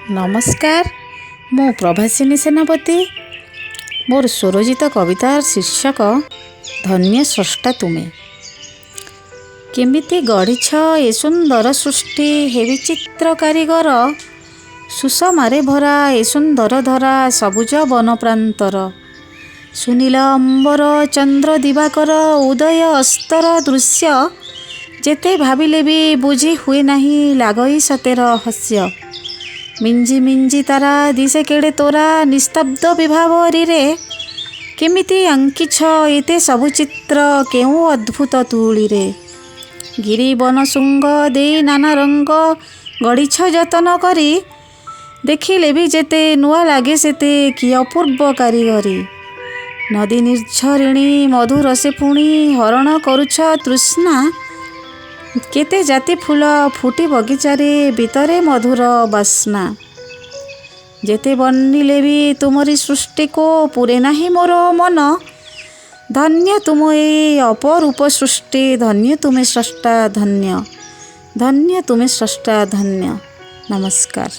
नमस्कार मु प्रभासिनी सेनापति मोर स्वरजित कवितार शीर्षक धन्य स्रष्टा तुमे। केमिति गढ़िछ ए सुंदर सृष्टि हे विचित्र कारीगर, सुषमारे भरा ए सुंदर धरा सबुज वन प्रांतर। सुनील अंबर चंद्र दिवाकर उदय अस्तर दृश्य, जेते भाविले भी बुझी हुए नहीं लागई सतेर हास्य। मिंजी मिंजी तारा दिसे केड़े तोरा निस्तब्ध विभावरी रे, केमिति अंकिछ एते सबु चित्र केउ अद्भुत तुली रे। गिरी बन शुंग दे नाना रंग गढ़िछ जतन करी, देखिले भी जेते नुआ लागे सेते कि अपूर्व कारीगरी। नदी निर्झरिणी मधुर से पुणी हरण करुछ तृष्णा, केते जाति फूल फुटी बगीचारे भितरे मधुर बास्ना। जेते बनिले भी तुमरी सृष्टि को पूरे नहीं मोर मन, धन्य तुम ए अपरूप सृष्टि, धन्य तुमे स्रष्टा धन्य, धन्य तुमे स्रष्टा धन्य। नमस्कार।